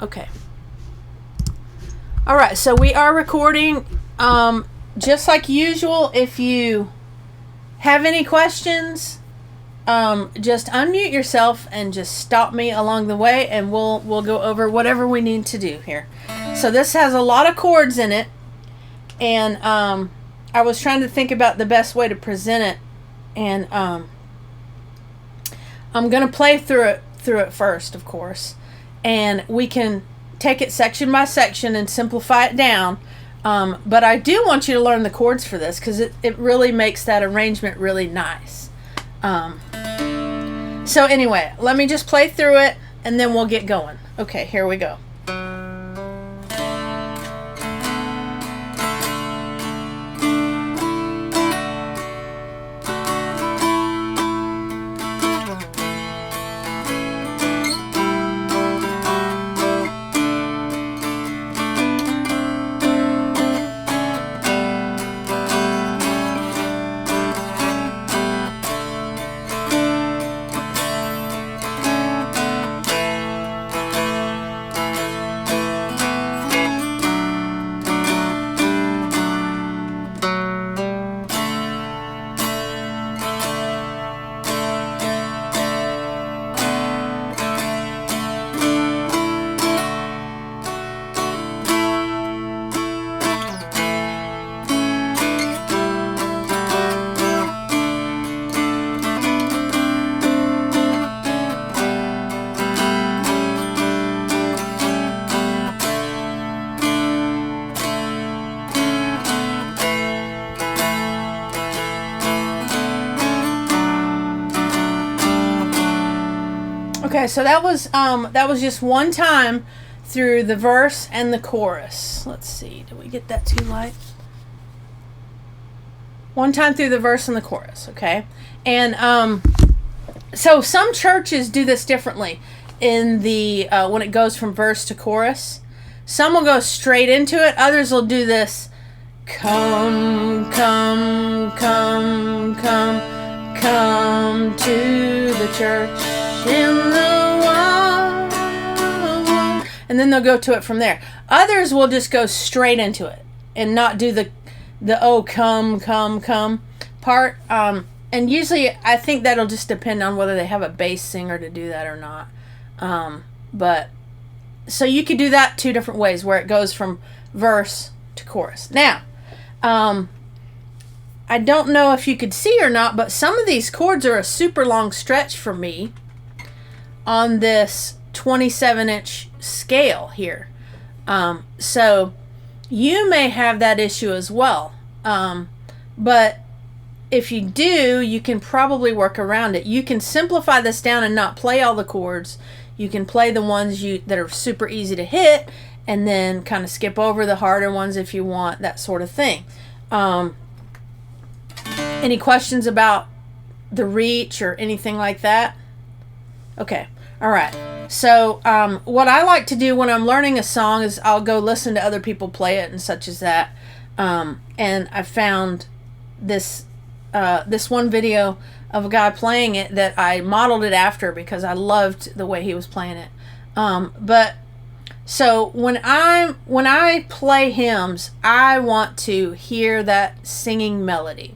Okay. All right, so we are recording. Just like usual, if you have any questions, just unmute yourself and just stop me along the way, and we'll go over whatever we need to do here. So this has a lot of chords in it, and I was trying to think about the best way to present it, and I'm gonna play through it first, of course, and we can take it section by section and simplify it down. But I do want you to learn the chords for this, because it really makes that arrangement really nice. So anyway, let me just play through it and then we'll get going. Okay, here we go. Okay, so that was just one time through the verse and the chorus. Let's see, did we get that too light? One time through the verse and the chorus, okay? And so some churches do this differently in the when it goes from verse to chorus. Some will go straight into it. Others will do this: come, come, come, come, come to the church in the wild, and then they'll go to it from there. Others will just go straight into it and not do the oh, come, come, come part. And usually I think that'll just depend on whether they have a bass singer to do that or not. But so you could do that two different ways, where it goes from verse to chorus. Now, I don't know if you could see or not, but some of these chords are a super long stretch for me on this 27-inch scale here. So you may have that issue as well. But if you do, you can probably work around it. You can simplify this down and not play all the chords. You can play the ones that are super easy to hit, and then kind of skip over the harder ones if you want, that sort of thing. Any questions about the reach or anything like that? Okay. All right. So what I like to do when I'm learning a song is I'll go listen to other people play it and such as that. And I found this one video of a guy playing it that I modeled it after because I loved the way he was playing it. But so when I play hymns, I want to hear that singing melody.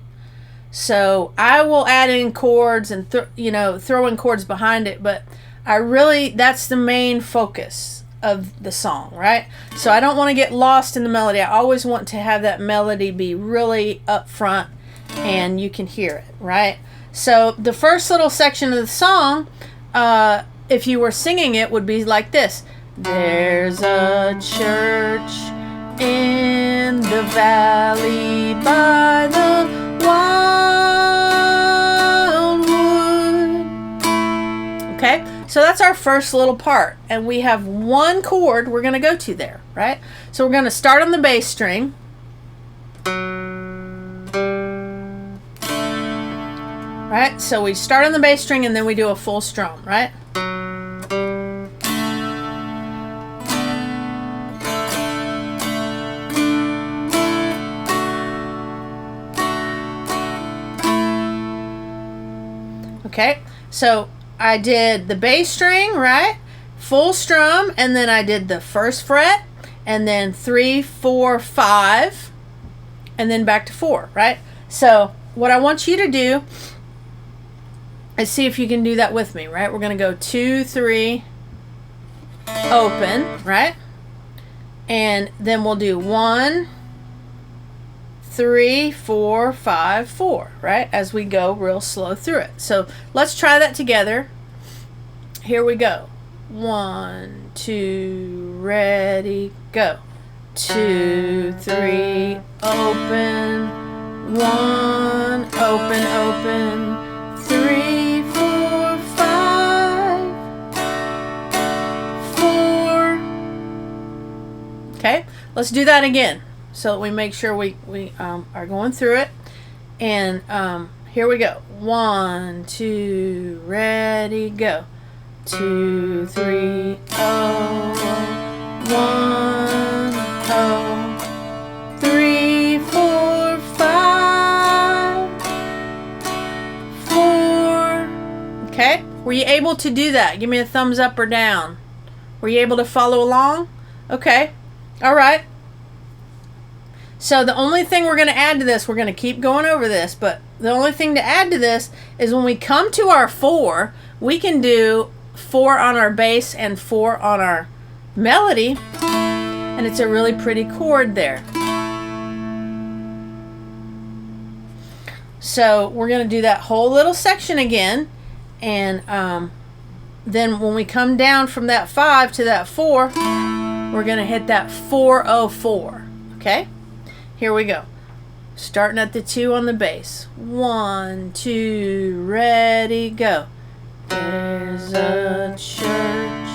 So I will add in chords and throw in chords behind it, but that's the main focus of the song, right? So I don't want to get lost in the melody. I always want to have that melody be really up front and you can hear it, right? So the first little section of the song, if you were singing it, would be like this: there's a church in the valley by the Wildwood. Okay, so that's our first little part, and we have one chord we're going to go to there, right? So we're going to start on the bass string, right? So we start on the bass string and then we do a full strum, right? Okay, so I did the bass string, right? full strum, and then I did the first fret, and then 3, 4, 5, and then back to 4, right? So what I want you to do is see if you can do that with me, right? We're going to go 2, 3, open, right? And then we'll do 1, 3, 4, 5, 4, right? As we go real slow through it. So let's try that together. Here we go. 1, 2, ready, go. 2, 3, open. 1, open, open. 3, 4, 5, 4. Okay, let's do that again so that we make sure we are going through it. And here we go. 1, 2, ready, go. 2, 3, oh. 1, oh. 3, 4, 5, 4. Okay, were you able to do that? Give me a thumbs up or down. Were you able to follow along? Okay, all right. So the only thing we're going to add to this, we're going to keep going over this, but the only thing to add to this is when we come to our 4, we can do 4 on our bass and 4 on our melody, and it's a really pretty chord there. So we're going to do that whole little section again, and then when we come down from that 5 to that 4, we're going to hit that 404. Okay, here we go. Starting at the 2 on the bass. 1, 2, ready, go. There's a church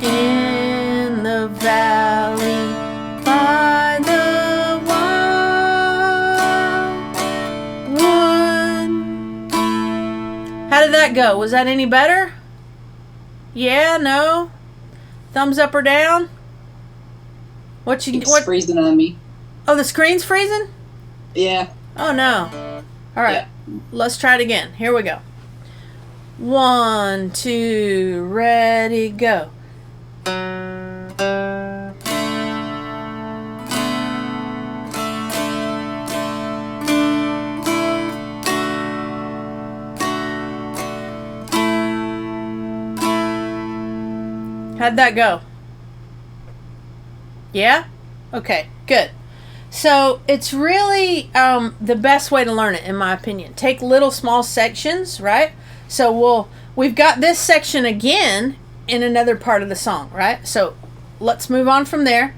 in the valley by the Wildwood. How did that go? Was that any better? Yeah, no? Thumbs up or down? It's freezing on me. Oh, the screen's freezing? Yeah. Oh no. All right. Yeah. Let's try it again. Here we go. 1, 2, ready, go. How'd that go? Yeah? Okay, good. So it's really the best way to learn it, in my opinion. Take little small sections, right? So we've got this section again in another part of the song, right? So let's move on from there.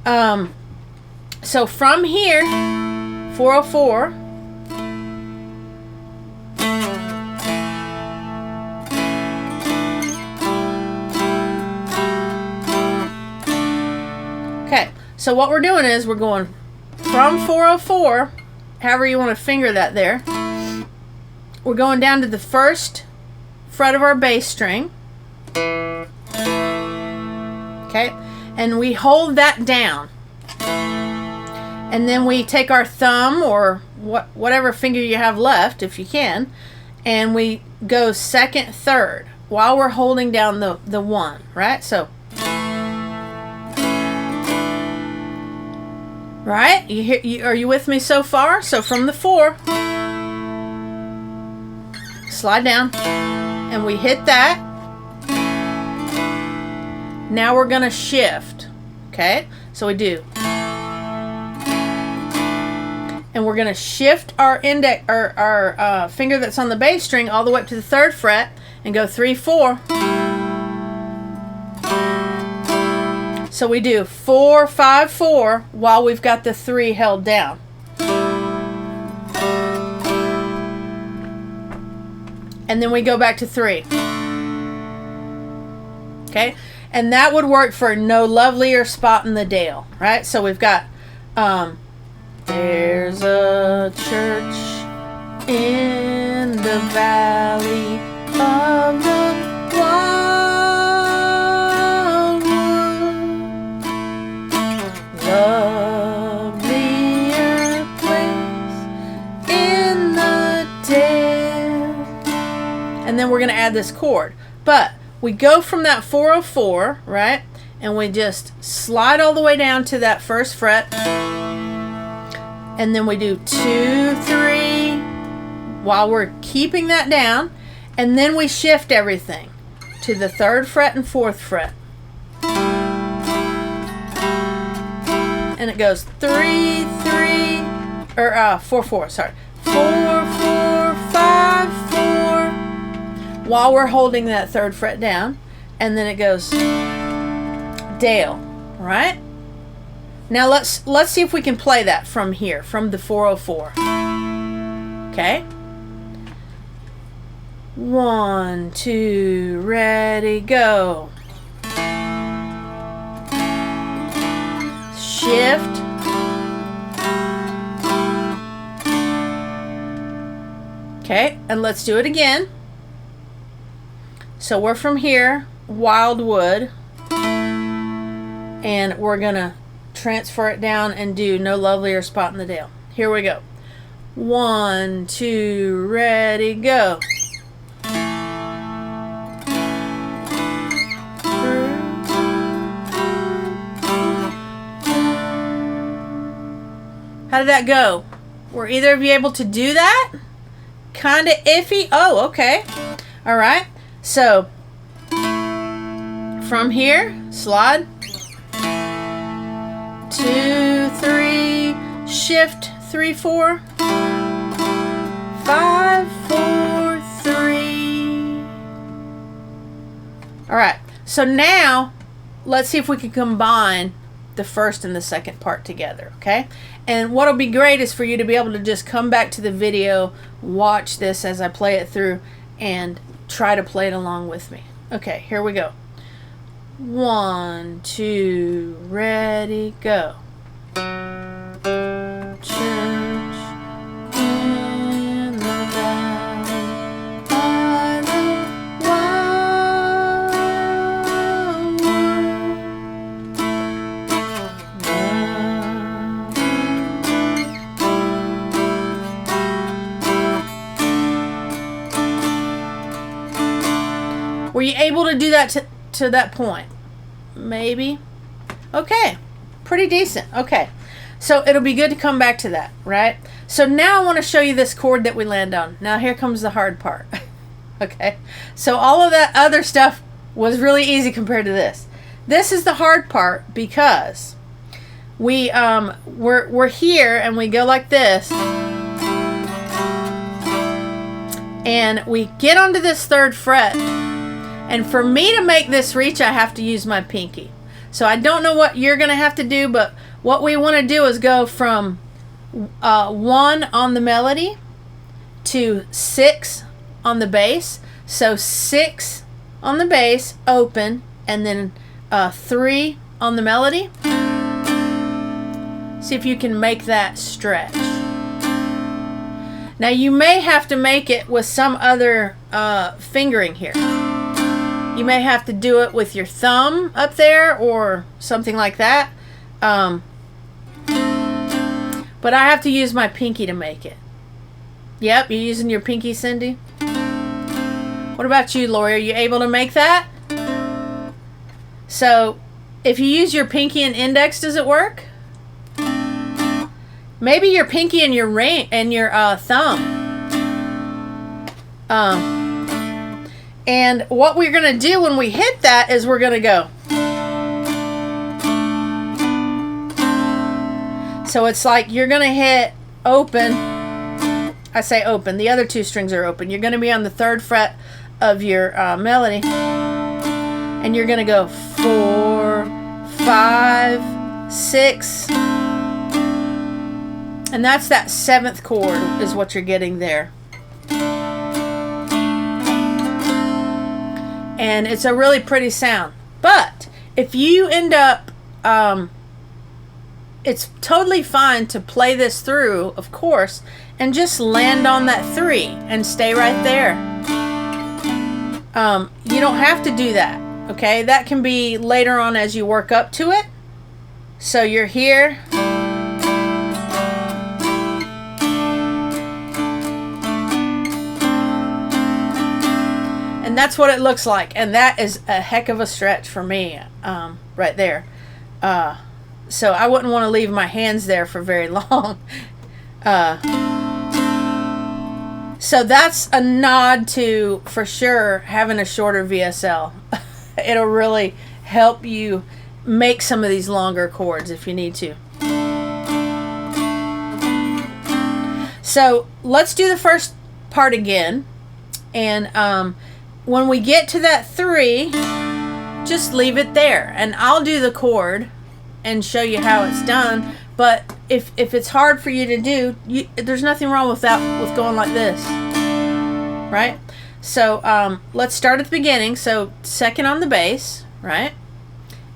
So from here, 404. Okay, so what we're doing is we're going from 404, however you want to finger that there. We're going down to the first fret of our bass string. Okay, and we hold that down. And then we take our thumb or whatever finger you have left, if you can, and we go second, third while we're holding down the 1, right? So, right? Are you with me so far? So from the 4, slide down, and we hit that. Now we're gonna shift. Okay, so we do, and we're gonna shift our index or our finger that's on the bass string all the way up to the 3rd fret and go 3, 4. So we do 4, 5, 4 while we've got the 3 held down. And then we go back to 3. Okay, and that would work for No Lovelier Spot in the Dale, right? So we've got there's a church in the valley of the Wildwood, lovelier place in the dale. And then we're going to add this chord. But we go from that 404, right? And we just slide all the way down to that first fret. And then we do 2, 3, while we're keeping that down. And then we shift everything to the 3rd fret and 4th fret. And it goes 3, 3, or 4, 4, sorry. 4, 4, 5, 4, while we're holding that 3rd fret down. And then it goes Dale, right? Now let's see if we can play that from here, from the 404. Okay? 1, 2, ready, go. Shift. Okay, and let's do it again. So we're from here, Wildwood, and we're gonna transfer it down and do No Lovelier Spot in the Dale. Here we go. 1, 2, ready, go. How did that go? Were either of you able to do that? Kind of iffy. Oh, okay. All right. So from here, slide. 2, 3, shift, 3, 4, 5, 4, 3. All right. So now let's see if we can combine the first and the second part together, okay? And what'll be great is for you to be able to just come back to the video, watch this as I play it through, and try to play it along with me. Okay, here we go. 1, 2, ready, go. Church in the valley by the Were you able to do that to that point? Maybe. Okay. Pretty decent. Okay. So it'll be good to come back to that, right? So now I want to show you this chord that we land on. Now here comes the hard part. Okay. So all of that other stuff was really easy compared to this. This is the hard part because we're here and we go like this. And we get onto this 3rd fret. And for me to make this reach, I have to use my pinky. So I don't know what you're going to have to do, but what we want to do is go from 1 on the melody to 6 on the bass. So 6 on the bass, open, and then 3 on the melody. See if you can make that stretch. Now you may have to make it with some other fingering here. You may have to do it with your thumb up there or something like that. But I have to use my pinky to make it. Yep, you're using your pinky, Cindy? What about you, Lori? Are you able to make that? So, if you use your pinky and index, does it work? Maybe your pinky and your ring and your thumb. And what we're going to do when we hit that is we're going to go. So it's like you're going to hit open. I say open. The other 2 strings are open. You're going to be on the 3rd fret of your melody. And you're going to go 4, 5, 6. And that's that 7th chord is what you're getting there. And it's a really pretty sound. But if you end up, it's totally fine to play this through, of course, and just land on that 3 and stay right there. You don't have to do that, okay? That can be later on as you work up to it. So you're here. And And that's what it looks like. And that is a heck of a stretch for me, right there. So I wouldn't want to leave my hands there for very long. So that's a nod to, for sure, having a shorter VSL. It'll really help you make some of these longer chords if you need to. So let's do the first part again. And when we get to that 3, just leave it there. And I'll do the chord and show you how it's done. But if it's hard for you to do, there's nothing wrong with that, with going like this. Right? So let's start at the beginning. So 2nd on the bass, right?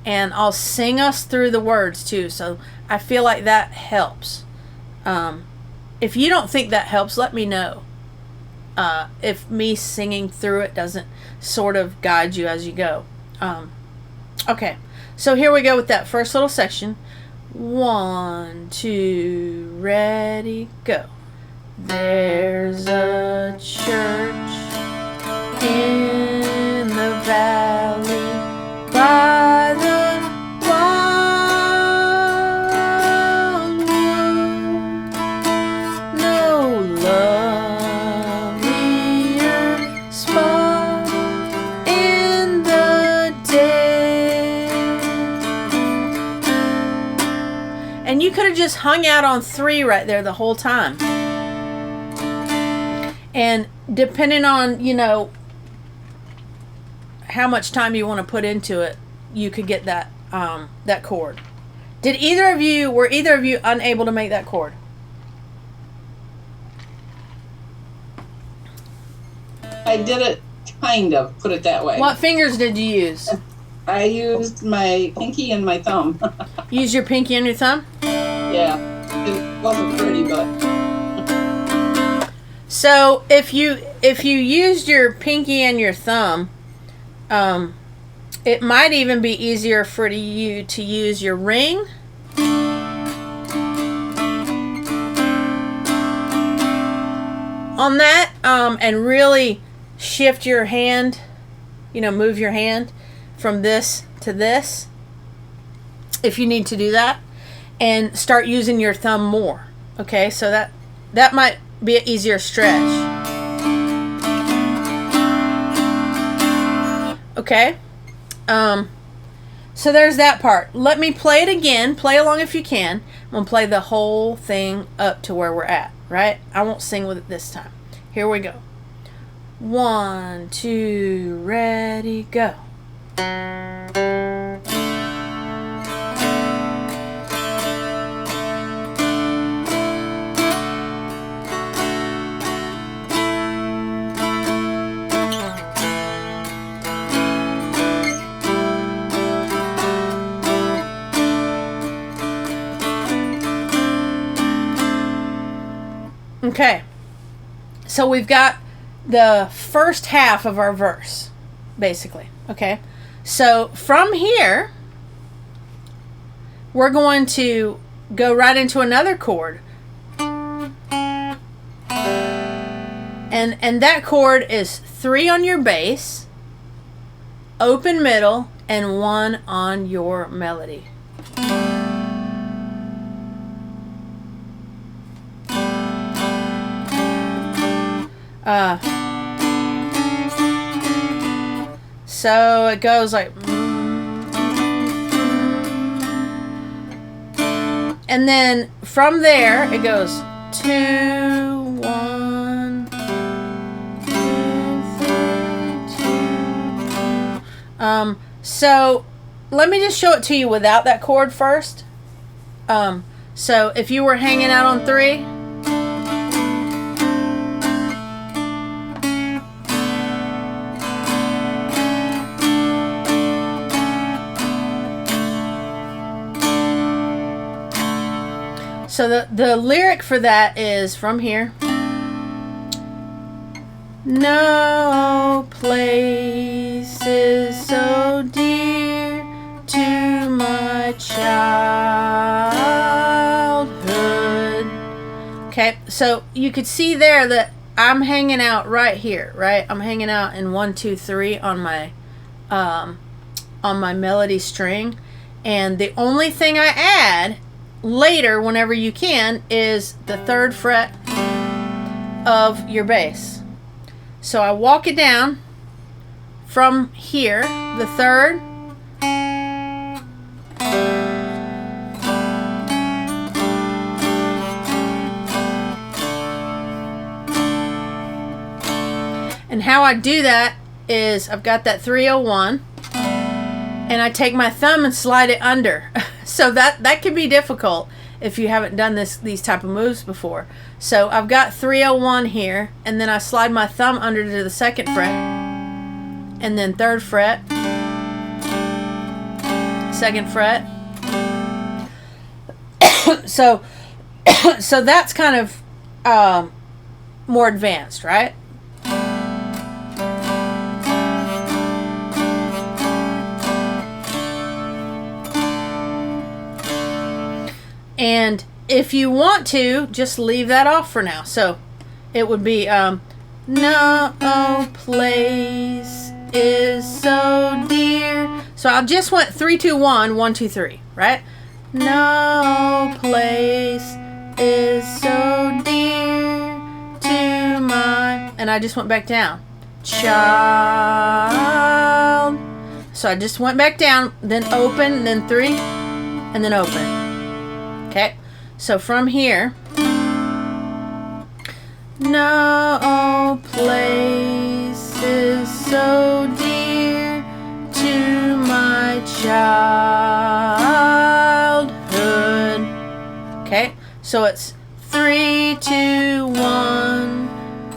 And I'll sing us through the words too. So I feel like that helps. If you don't think that helps, let me know. If me singing through it doesn't sort of guide you as you go. Okay, so here we go with that first little section. 1, 2, ready, go. There's a church in the valley by the Wildwood. No lovelier spot in the day. And you could have just hung out on 3 right there the whole time. And depending on, you know, how much time you want to put into it, you could get that that chord. Were either of you unable to make that chord? I did it, kind of, put it that way. What fingers did you use? I used my pinky and my thumb. Use your pinky and your thumb? Yeah, it wasn't pretty, but... So if you used your pinky and your thumb, it might even be easier for you to use your ring. On that, and really shift your hand, you know, move your hand from this to this, if you need to do that, and start using your thumb more. Okay, so that might be an easier stretch. Okay, so there's that part. Let me play it again. Play along if you can. I'm gonna play the whole thing up to where we're at, right? I won't sing with it this time. Here we go. 1, 2, ready, go. Okay, so we've got the first half of our verse, basically. Okay, so from here, we're going to go right into another chord. And that chord is 3 on your bass, open middle, and 1 on your melody. So it goes like, and then from there it goes 2, 1, 2, 3, 2. So let me just show it to you without that chord first. So if you were hanging out on 3. So the lyric for that is from here. No place is so dear to my childhood. Okay, so you could see there that I'm hanging out right here, right? I'm hanging out in 1, 2, 3 on my melody string, and the only thing I add later, whenever you can, is the 3rd fret of your bass. So I walk it down from here, the 3rd, and how I do that is I've got that 301, and I take my thumb and slide it under. So that can be difficult if you haven't done these type of moves before. So I've got 301 here, and then I slide my thumb under to the 2nd fret, and then 3rd fret, 2nd fret. So that's kind of more advanced, right? And if you want to, just leave that off for now. So it would be no place is so dear. So I just went 3, 2, 1, 1, 2, 3, right? No place is so dear to my, and I just went back down. Child. So I just went back down, then open, then 3, and then open. Okay, so from here, no place is so dear to my childhood. Okay, so it's 3, 2, 1,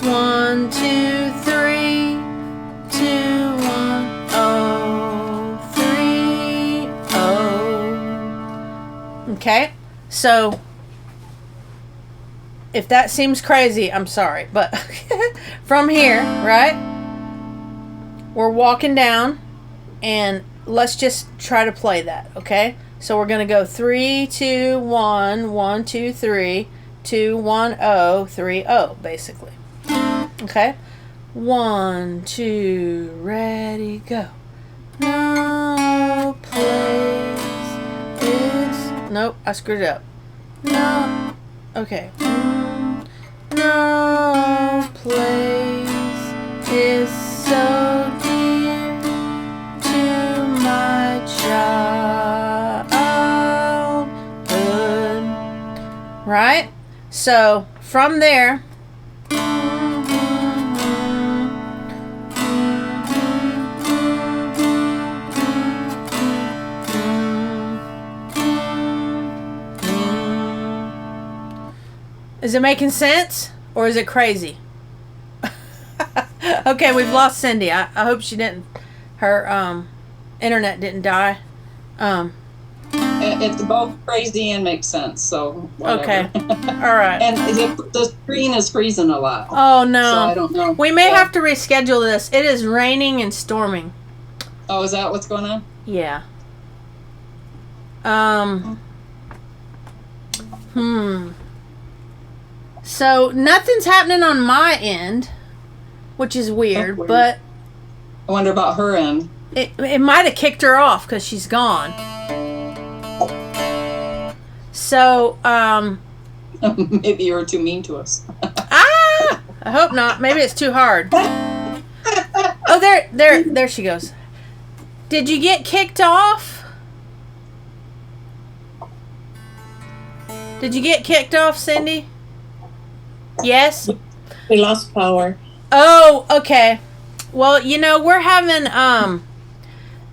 1, 2, 3, 2, 1, 0, 3, 0. Okay. So, if that seems crazy, I'm sorry. But from here, right, we're walking down, and let's just try to play that, okay? So we're going to go 3, 2, 1, 1, 2, 3, 2, 1, 0, 3, 0, basically. Okay? 1, 2, ready, go. No place is... Nope, I screwed it up. No. Okay. No place is so dear to my childhood. Right? So, from there, is it making sense, or is it crazy? Okay, we've lost Cindy. I hope she didn't, her internet didn't die. It's both crazy and makes sense, so whatever. Okay, all right. And the screen is freezing a lot. Oh no, so I don't know. We may have to reschedule this. It is raining and storming. Oh, is that what's going on? Yeah. So nothing's happening on my end, which is weird, but I wonder about her end. It might have kicked her off because she's gone. So, maybe you were too mean to us. I hope not. Maybe it's too hard. Oh, there she goes. Did you get kicked off? Did you get kicked off, Cindy? Yes? We lost power. Oh, okay. Well, we're having,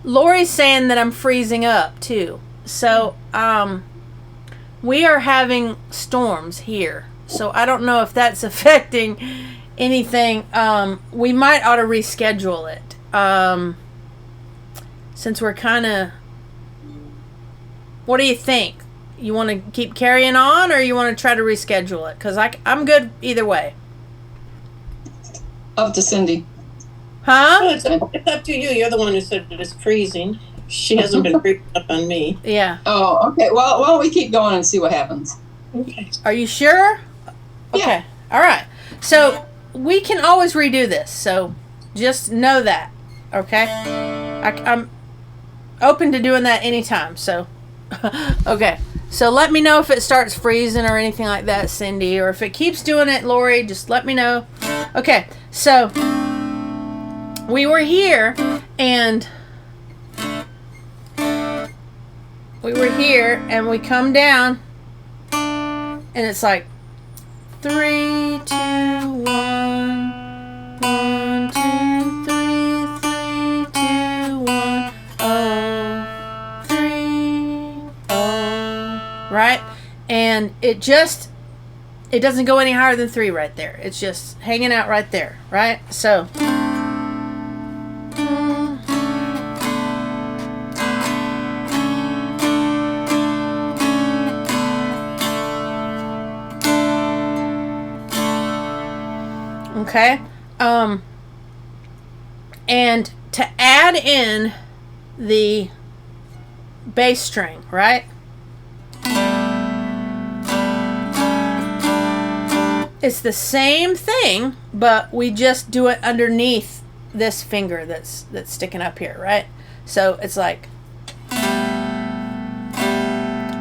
Lori's saying that I'm freezing up, too. So, we are having storms here. So, I don't know if that's affecting anything. We might ought to reschedule it. Since we're kind of... What do you think? You want to keep carrying on, or you want to try to reschedule it? Because I'm good either way. Up to Cindy. Huh? Oh, it's up to you. You're the one who said it is freezing. She hasn't been freezing up on me. Yeah. Oh, okay. Well, why don't we keep going and see what happens? Okay. Are you sure? Okay. Yeah. All right. So we can always redo this, so just know that, okay? I'm open to doing that anytime, so. Okay, so let me know if it starts freezing or anything like that, Cindy, or if it keeps doing it, Lori, just let me know. Okay, so we were here, and we come down, and it's like 3, 2, 1, 1, 2, 3, 3, 2, 1, oh, 3, oh, right? And it doesn't go any higher than 3 right there. It's just hanging out right there, right? So, okay, and to add in the bass string, right? It's the same thing, but we just do it underneath this finger that's sticking up here, right? So it's like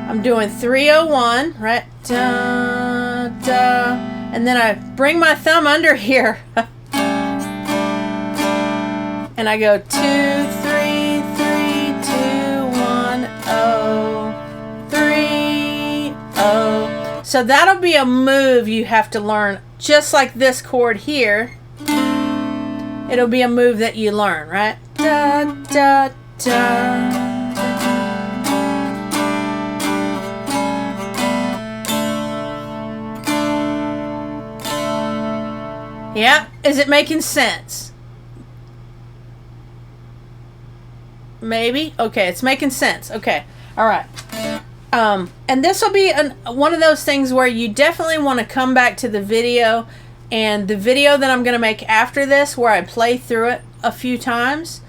I'm doing 301, right? Da, da, and then I bring my thumb under here and I go 2, 3, 3, 2, 1, oh, 3, oh. So that'll be a move you have to learn, just like this chord here. It'll be a move that you learn, right? Da, da, da. Yeah, is it making sense? Maybe? Okay, it's making sense. Okay, all right. And this will be one of those things where you definitely want to come back to the video, and the video that I'm going to make after this, where I play through it a few times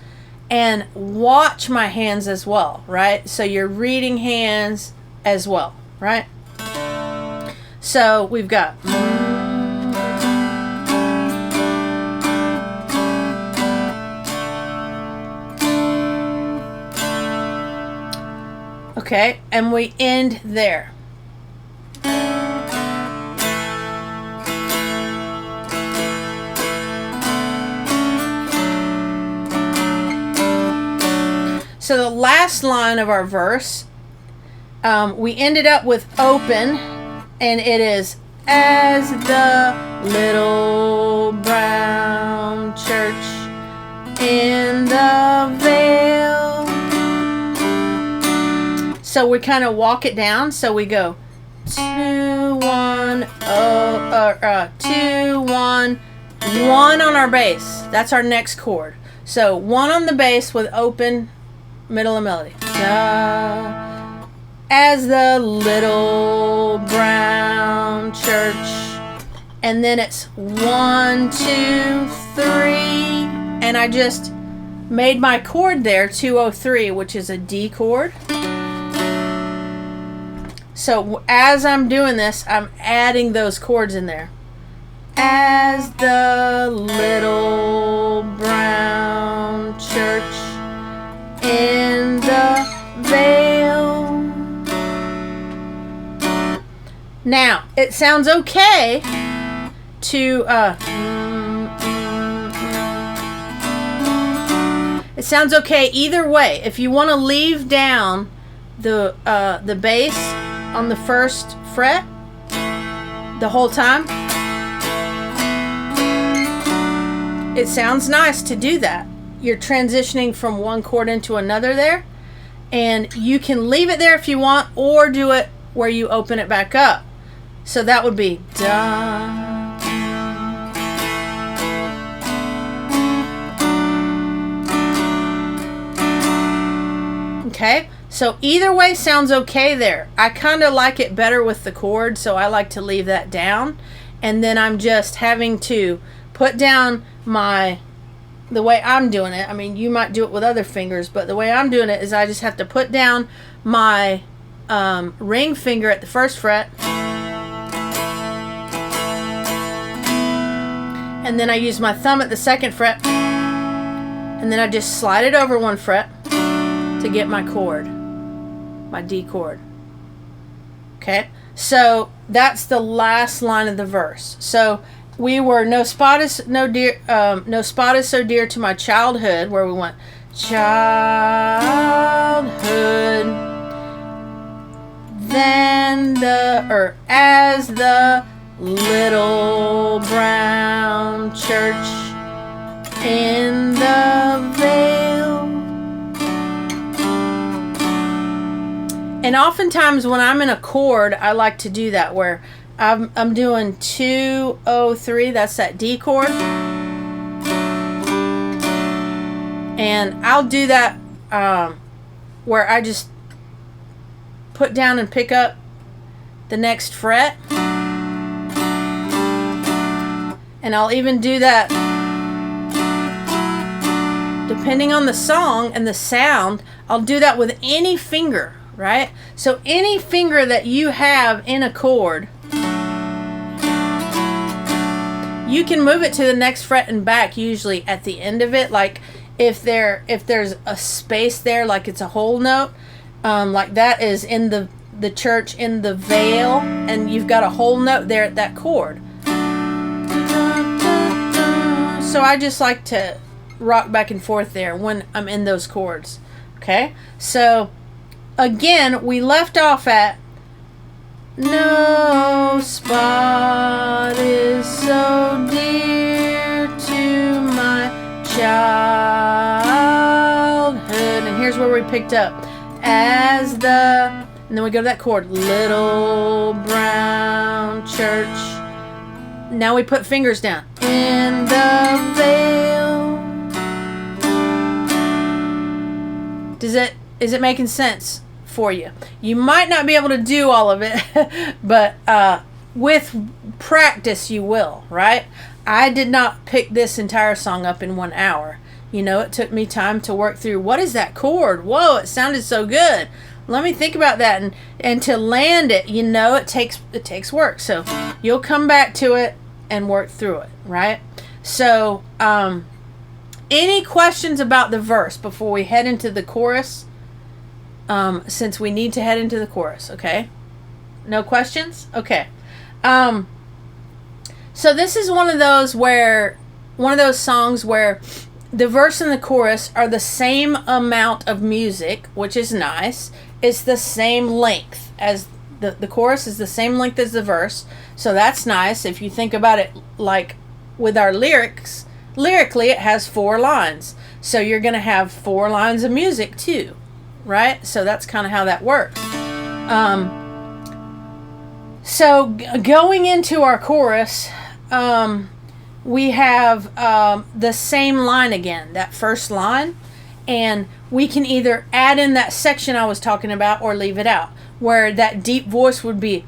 and watch my hands as well, right? So you're reading hands as well, right? So we've got... Okay, and we end there. So the last line of our verse, we ended up with open, and it is, as the little brown church in the vale. So we kind of walk it down. So we go 2, 1, 2, 1, 1 on our bass. That's our next chord. So 1 on the bass with open, middle of melody. Da, as the little brown church, and then it's 1, 2, 3, and I just made my chord there 203, which is a D chord. So as I'm doing this, I'm adding those chords in there. As the little brown church in the vale. Now, it sounds okay to it sounds okay either way. If you want to leave down the bass on the first fret the whole time, it sounds nice to do that. You're transitioning from one chord into another there, and you can leave it there if you want, or do it where you open it back up. So that would be da. Okay, so either way sounds okay there. I kind of like it better with the chord, so I like to leave that down, and then I'm just having to put down the way I'm doing it. I mean, you might do it with other fingers, but the way I'm doing it is I just have to put down my ring finger at the first fret, and then I use my thumb at the 2nd fret, and then I just slide it over 1 fret to get my chord, my D chord. Okay, so that's the last line of the verse. So we were no spot is so dear to my childhood, where we went childhood, then as the little brown church in the vale. And oftentimes when I'm in a chord, I like to do that, where I'm doing 2, 0, 3. That's that D chord. And I'll do that where I just put down and pick up the next fret. And I'll even do that, depending on the song and the sound, I'll do that with any finger, right? So any finger that you have in a chord, you can move it to the next fret and back, usually at the end of it. Like if there's a space there, like it's a whole note, like that is in the church in the vale, and you've got a whole note there at that chord. So I just like to rock back and forth there when I'm in those chords. Okay, so again, we left off at no spot is so dear to my childhood. And here's where we picked up as the, and then we go to that chord, little brown church. Now we put fingers down in the vale. Is it making sense for you? You might not be able to do all of it, but with practice you will, right? I did not pick this entire song up in 1 hour. You know, it took me time to work through, what is that chord? Whoa, it sounded so good. Let me think about that, and to land it, you know, it takes work. So you'll come back to it and work through it, right? So any questions about the verse before we head into the chorus? Since we need to head into the chorus, okay? No questions? Okay. So this is one of those songs where the verse and the chorus are the same amount of music, which is nice. It's the same length as the chorus is the same length as the verse. So that's nice. If you think about it like with our lyrically it has 4 lines. So you're going to have 4 lines of music too, right? So that's kind of how that works. So going into our chorus, we have the same line again, that first line, and we can either add in that section I was talking about or leave it out, where that deep voice would be,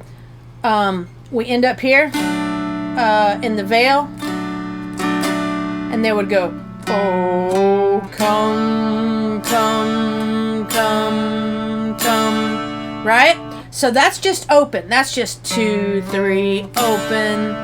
we end up here in the vale, and they would go, oh, come, come, come, come, right? So that's just open. That's just 2, 3, open,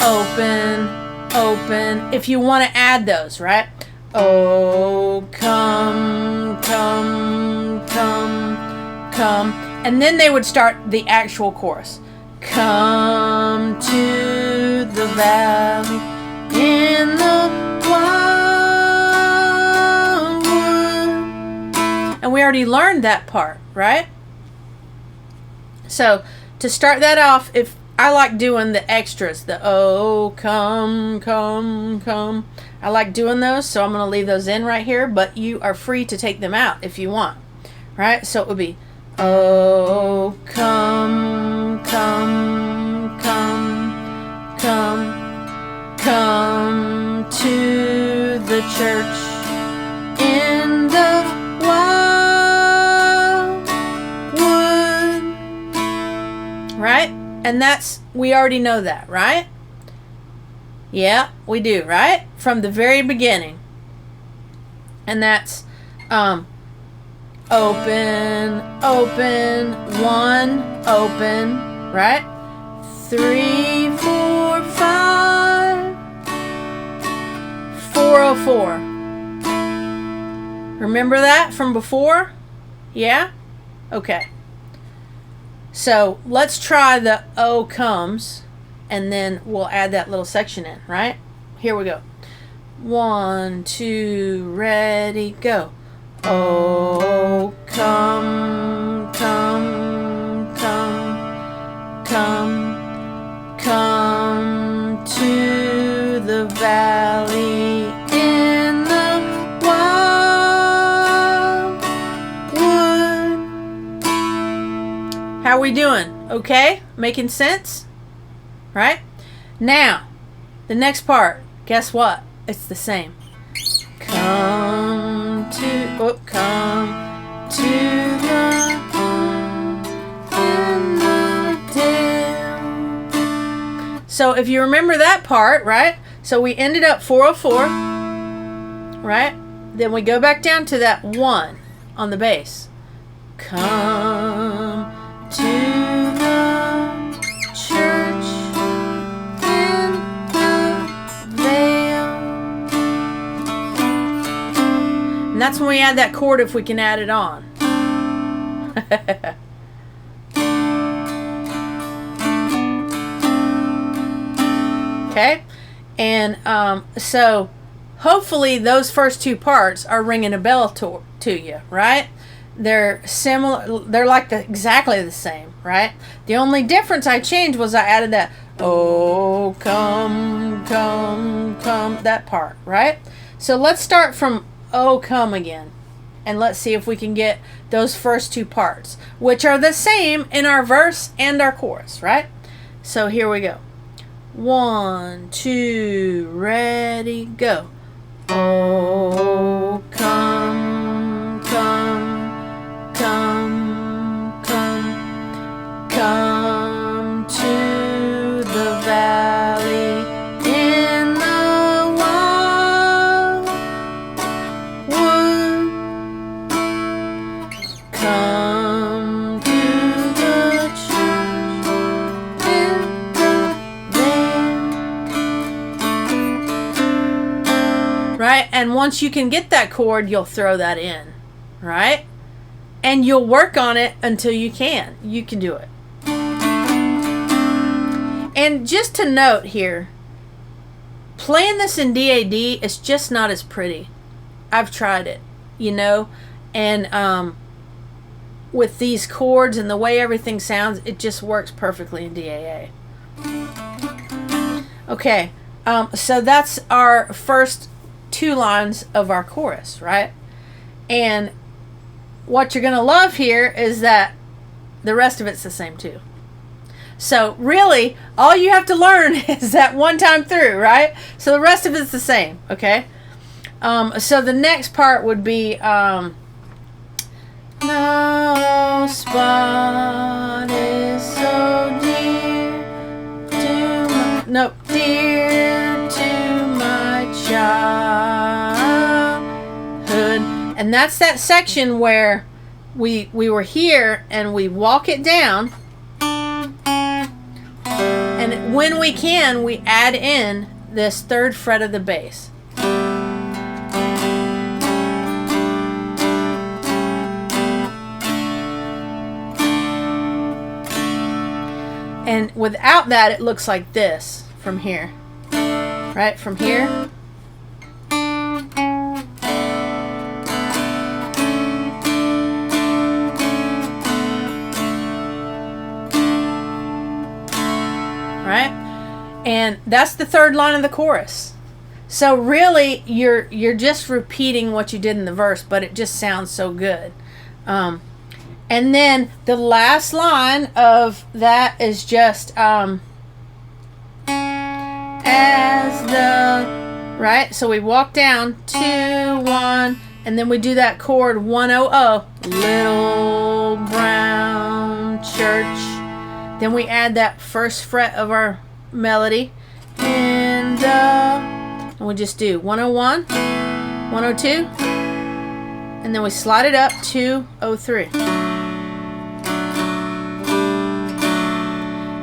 open, open. If you want to add those, right? Oh, come, come, come, come. And then they would start the actual chorus. Come to the valley in the Wildwood. And we already learned that part, right? So to start that off, if I like doing the extras, the oh, come, come, come. I like doing those, so I'm going to leave those in right here, but you are free to take them out if you want, right? So it would be, oh, come, come, come, come, come to the church in the Wildwood, right? And we already know that, right? Yeah, we do, right? From the very beginning. And that's open, open, 1, open, right? 3, 4, 5, 404. Remember that from before? Yeah? Okay. So let's try the O comes, and then we'll add that little section in, right? Here we go. 1, 2, ready, go. Oh, come, come, come, come to the valley in the wildwood. How we doing? Okay? Making sense? Right? Now, the next part, guess what? It's the same. Come to the in the dale. So if you remember that part, right? So we ended up 404, right? Then we go back down to that 1 on the bass. Come to the church in the vale. And that's when we add that chord, if we can add it on. Okay? And so hopefully those first two parts are ringing a bell to you, right? They're similar. They're like exactly the same, right? The only difference I changed was I added that oh, come, come, come, that part, right? So let's start from oh, come again. And let's see if we can get those first two parts, which are the same in our verse and our chorus, right? So here we go. 1, 2, ready, go. Oh, come, come, come, come, come to the valley in the wildwood. Come to the church in the vale. Right? And once you can get that chord, you'll throw that in. Right? And you'll work on it until you can. You can do it. And just to note here, playing this in DAD is just not as pretty. I've tried it, you know, and with these chords and the way everything sounds, it just works perfectly in DAA. Okay, so that's our first 2 lines of our chorus, right? And what you're going to love here is that the rest of it's the same too. So really, all you have to learn is that one time through, right? So the rest of it's the same, okay? So the next part would be no spot is so dear to my childhood. And that's that section where we were here and we walk it down, and when we can, we add in this 3rd fret of the bass. And without that, it looks like this from here. Right? From here. Right? And that's the 3rd line of the chorus. So really, you're just repeating what you did in the verse, but it just sounds so good. And then the last line of that is just as the, right? So we walk down 2, 1, and then we do that chord 100, little brown church. Then we add that 1st fret of our melody, and we just do 101, 102, and then we slide it up 203.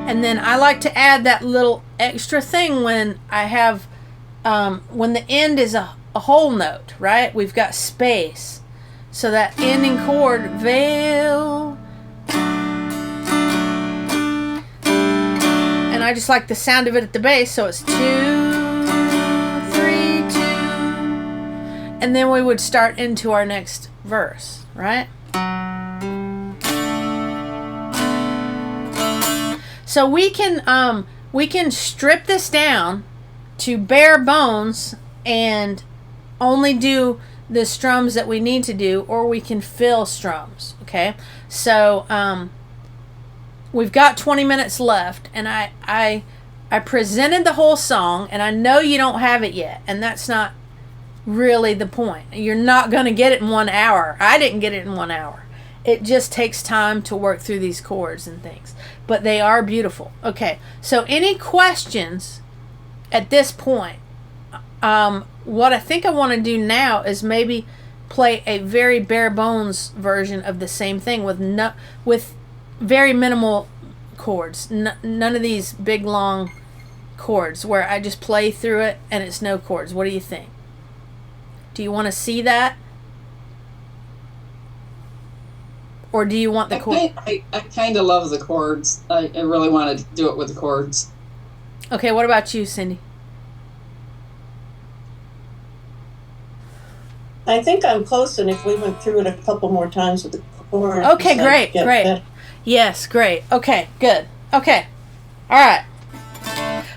And then I like to add that little extra thing when I have, when the end is a whole note, right? We've got space. So that ending chord, veil. And I just like the sound of it at the bass, so it's 2, 3, 2. And then we would start into our next verse, right? So we can strip this down to bare bones and only do the strums that we need to do, or we can fill strums. Okay, so we've got 20 minutes left, and I presented the whole song, and I know you don't have it yet, and that's not really the point. You're not going to get it in 1 hour. I didn't get it in 1 hour. It just takes time to work through these chords and things, but they are beautiful. Okay, so any questions at this point? What I think I want to do now is maybe play a very bare bones version of the same thing with very minimal chords. None of these big long chords where I just play through it and it's no chords. What do you think? Do you want to see that? Or do you want the chords? I kind of love the chords. I really want to do it with the chords. Okay, what about you, Cindy? I think I'm close, and if we went through it a couple more times with the chords. Okay, great. Better. Yes, great. Okay, good. Okay. All right.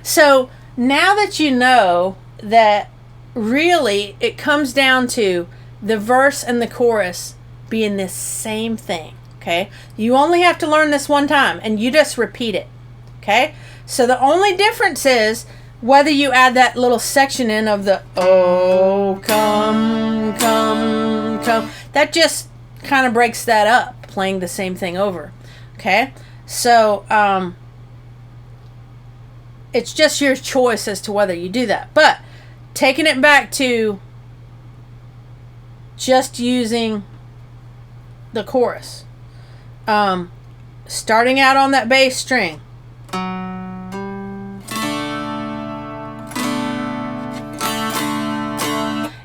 So now that you know that really it comes down to the verse and the chorus being the same thing, okay? You only have to learn this one time, and you just repeat it, okay? So the only difference is whether you add that little section in of the, oh, come, come, come. That just kind of breaks that up, playing the same thing over, okay? So it's just your choice as to whether you do that. But taking it back to just using the chorus, starting out on that bass string,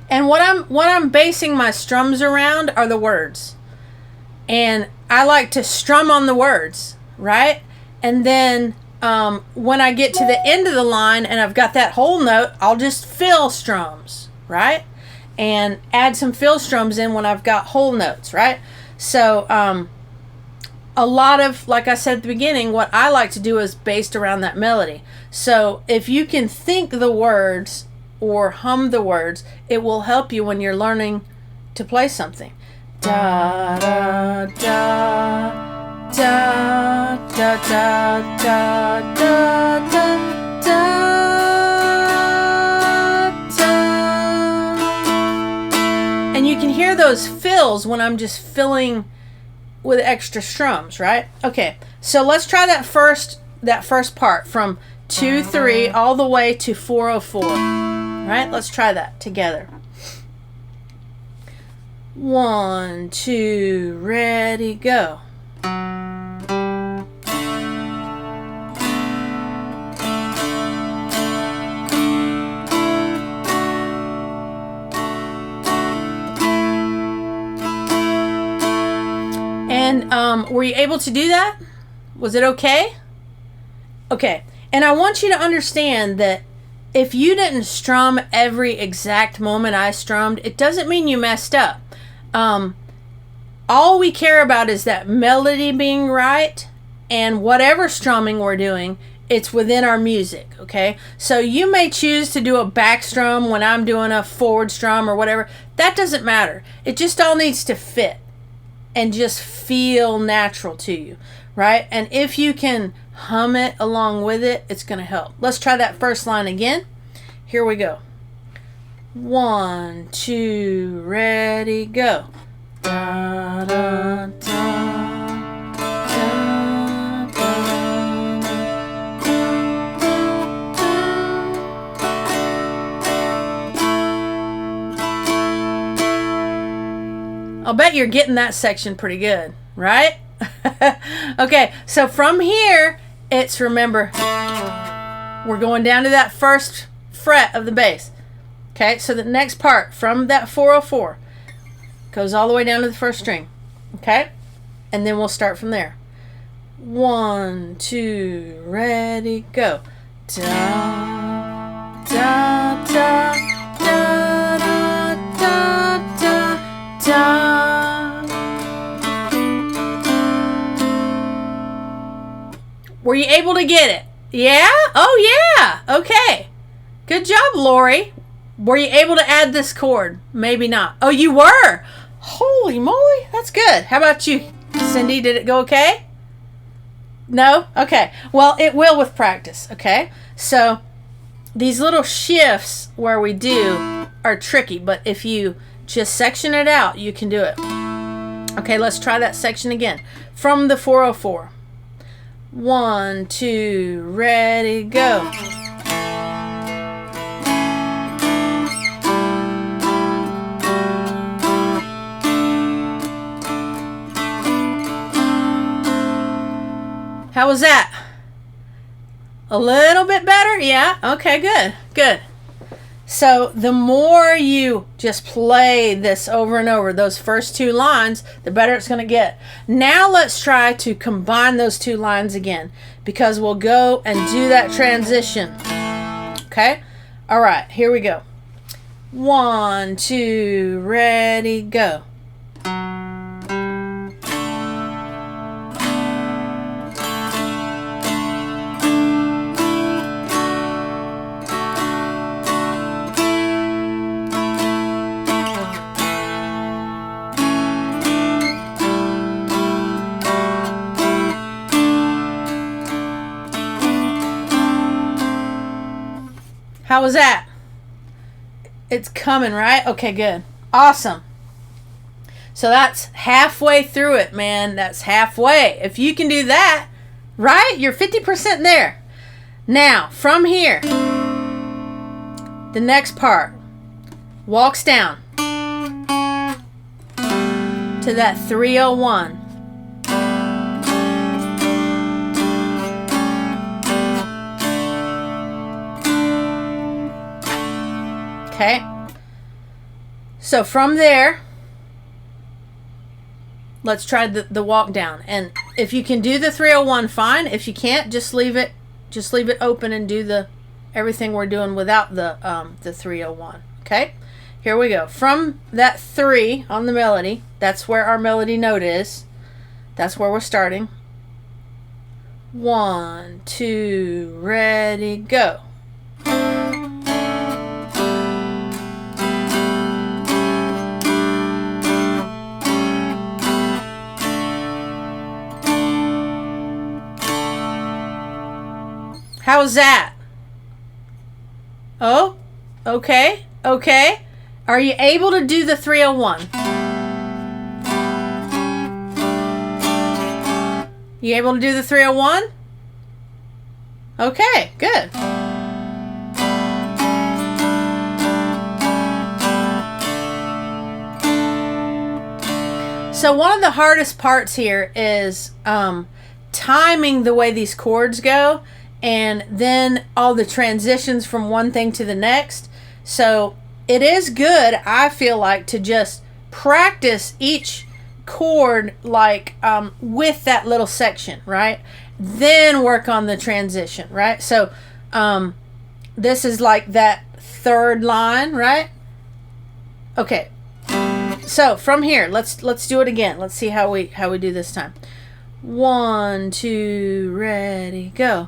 and what I'm basing my strums around are the words, and I like to strum on the words, right? And then when I get to the end of the line and I've got that whole note, I'll just fill strums, right? And add some fill strums in when I've got whole notes, right? So a lot of, like I said at the beginning, what I like to do is based around that melody. So if you can think the words or hum the words, it will help you when you're learning to play something. Da da da da da da da da da da da. And you can hear those fills when I'm just filling with extra strums, right? Okay, so let's try that first part from 2-3 all the way to 404. Right? Let's try that together. 1, 2, ready, go. And were you able to do that? Was it okay? Okay. And I want you to understand that if you didn't strum every exact moment I strummed, it doesn't mean you messed up. All we care about is that melody being right, and whatever strumming we're doing, it's within our music, okay? So you may choose to do a back strum when I'm doing a forward strum or whatever. That doesn't matter. It just all needs to fit and just feel natural to you, right? And if you can hum it along with it, it's going to help. Let's try that first line again. Here we go. 1, 2, ready, go. Da, da, da, da, da. I'll bet you're getting that section pretty good, right? Okay, so from here, it's, remember, we're going down to that first fret of the bass. Okay, so the next part from that 404 goes all the way down to the first string. Okay? And then we'll start from there. 1, 2, ready, go. Da, da, da, da, da, da, da. Were you able to get it? Yeah? Oh, yeah. Okay. Good job, Lori. Were you able to add this chord? Maybe not. Oh, you were? Holy moly. That's good. How about you, Cindy? Did it go okay? No? Okay. Well, it will with practice, okay? So, these little shifts where we do are tricky, but if you just section it out, you can do it. Okay, let's try that section again. From the 404. 1, 2, ready, go. How was that? A little bit better? Yeah? Okay, good. Good. So the more you just play this over and over, those first 2 lines, the better it's going to get. Now let's try to combine those 2 lines again, because we'll go and do that transition. Okay? All right, here we go. 1, 2, ready, go. How was that? It's coming, right? Okay, good. Awesome. So that's halfway through it, man. That's halfway. If you can do that, right? You're 50% there. Now, from here, the next part walks down to that 301. Okay, so from there, let's try the walk down. And if you can do the 301, fine. If you can't, just leave it open and do the everything we're doing without the 301. Okay, here we go. From that 3 on the melody, that's where our melody note is. That's where we're starting. 1, 2, ready, go. How's that? Oh, okay, okay. Are you able to do the 301? You able to do the 301? Okay, good. So one of the hardest parts here is timing the way these chords go, and then all the transitions from one thing to the next. So it is good, I feel like, to just practice each chord like with that little section, right? Then work on the transition, right? So this is like that 3rd line, right? Okay. So from here, let's do it again. Let's see how we do this time. 1, 2, ready, go.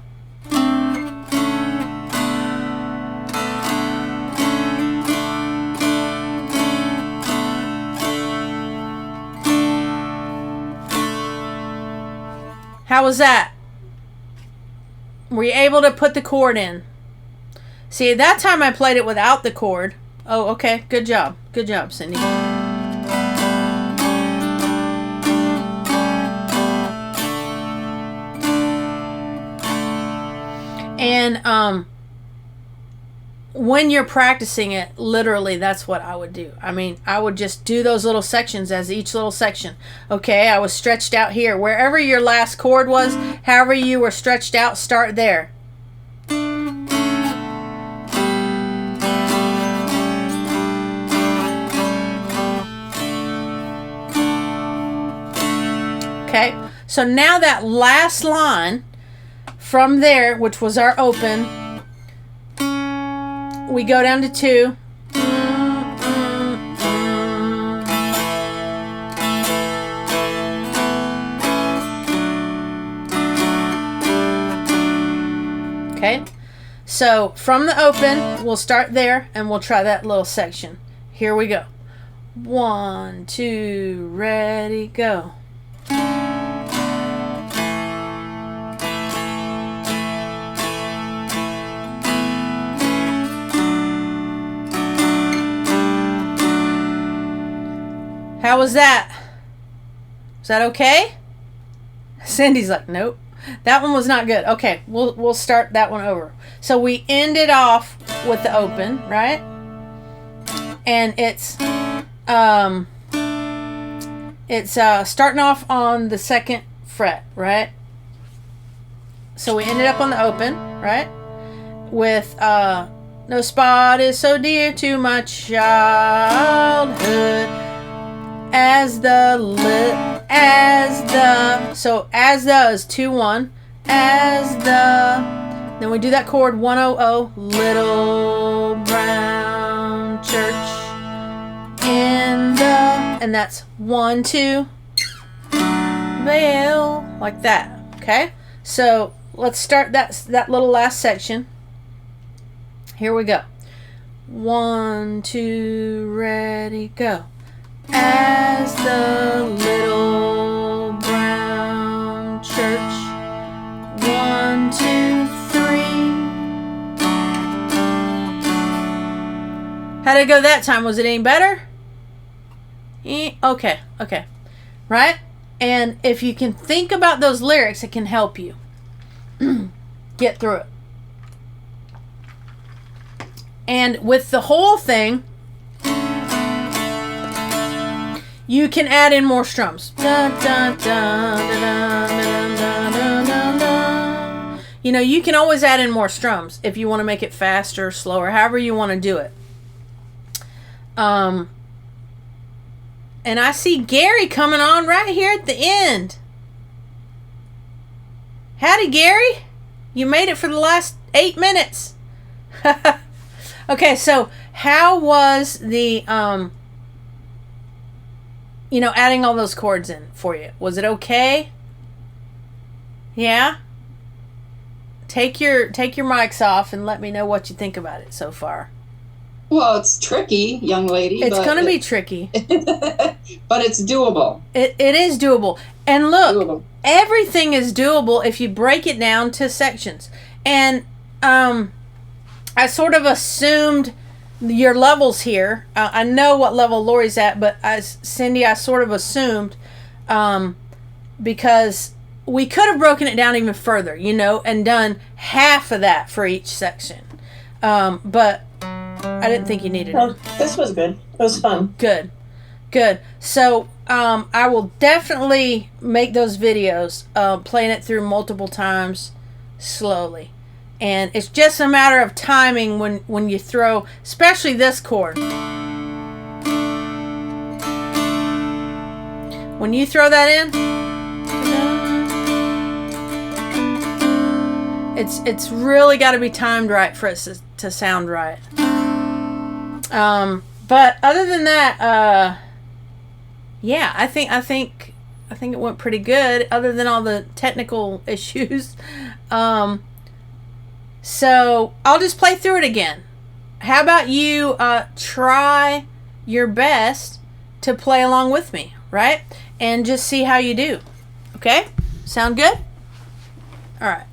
How was that? Were you able to put the chord in? See, that time I played it without the chord. Oh, okay. Good job. Good job, Cindy. And when you're practicing it, literally, that's what I would do. I mean, I would just do those little sections as each little section. Okay, I was stretched out here. Wherever your last chord was, however you were stretched out, start there. Okay, so now that last line from there, which was our open, we go down to 2. Okay, so from the open, we'll start there and we'll try that little section. Here we go. 1, 2, ready, go. How was that? Was that okay? Cindy's like, nope. That one was not good. Okay, we'll start that one over. So we ended off with the open, right? And it's starting off on the 2nd fret, right? So we ended up on the open, right? With no spot is so dear to my childhood as the so as the is 2-1, as the, then we do that chord 1-0-0, little brown church in the, and that's 1-2 bell, like that. Okay, so let's start that little last section. Here we go. 1, 2, ready, go. As the little brown church, 1, 2, 3. How did it go that time? Was it any better? Okay, right? And if you can think about those lyrics, it can help you get through it. And with the whole thing, you can add in more strums. Dun, dun, dun, dun, dun, dun, dun, dun, dun. You know, you can always add in more strums if you want to make it faster, slower, however you want to do it. And I see Gary coming on right here at the end. Howdy, Gary. You made it for the last 8 minutes. Okay, so how was the adding all those chords in for you? Was it okay? Yeah? Take your mics off and let me know what you think about it so far. Well, it's tricky, young lady. It's going to be tricky. But it's doable. It is doable. And look, everything is doable if you break it down to sections. And I sort of assumed your levels here. I know what level Lori's at, but Cindy, I sort of assumed because we could have broken it down even further, and done half of that for each section. But I didn't think you needed it. Well, this was good. It was fun. Good. So I will definitely make those videos, playing it through multiple times slowly. And it's just a matter of timing when you throw, especially this chord. When you throw that in, it's really got to be timed right for it to sound right. But other than that, yeah, I think it went pretty good. Other than all the technical issues. So I'll just play through it again. How about you try your best to play along with me, right? And just see how you do. Okay? Sound good? All right.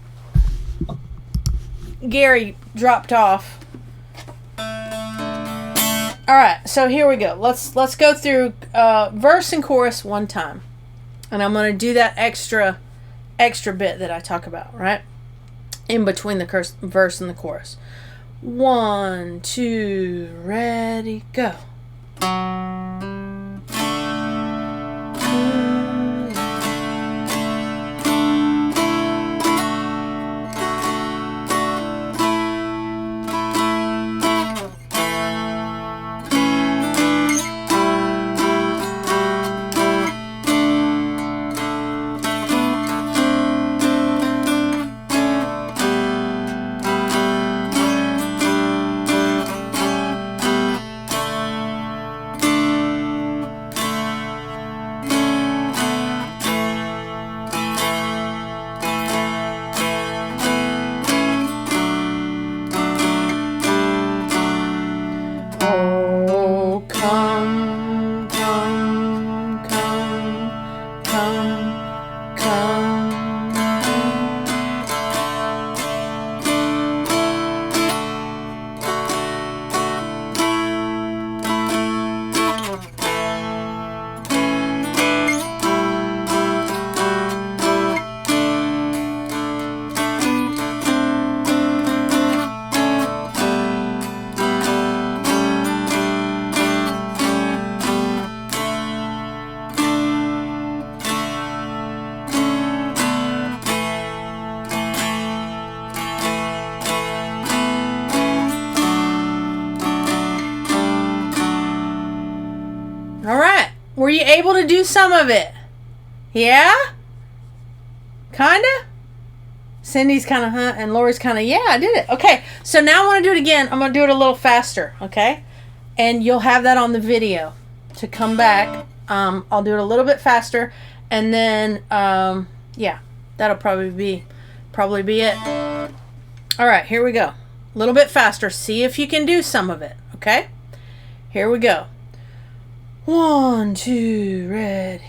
Gary dropped off. All right, so here we go. Let's go through verse and chorus one time. And I'm going to do that extra bit that I talk about, right? In between the verse and the chorus. 1, 2, ready, go. able to do some of it? Yeah? Kinda? Cindy's kind of, huh? And Lori's kind of, yeah, I did it. Okay, so now I want to do it again. I'm going to do it a little faster, okay? And you'll have that on the video to come back. I'll do it a little bit faster. And then, yeah, that'll probably be it. All right, here we go. A little bit faster. See if you can do some of it, okay? Here we go. 1, 2, ready.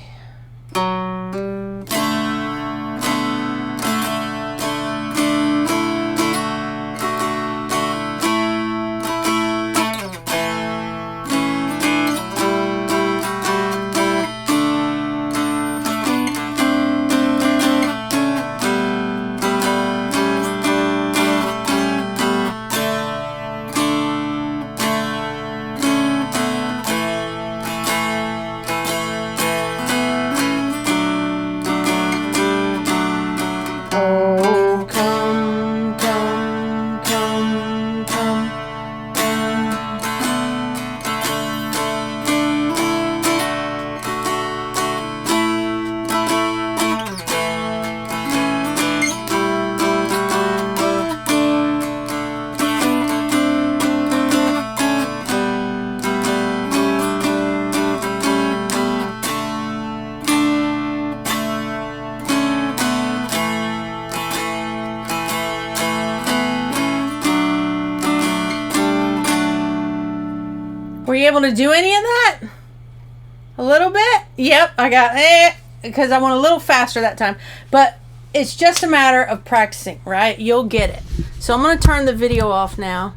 Oh, come, come, come, come. Were you able to do any of that? A little bit? Yep, I got because I went a little faster that time. But it's just a matter of practicing, right? You'll get it. So I'm going to turn the video off now.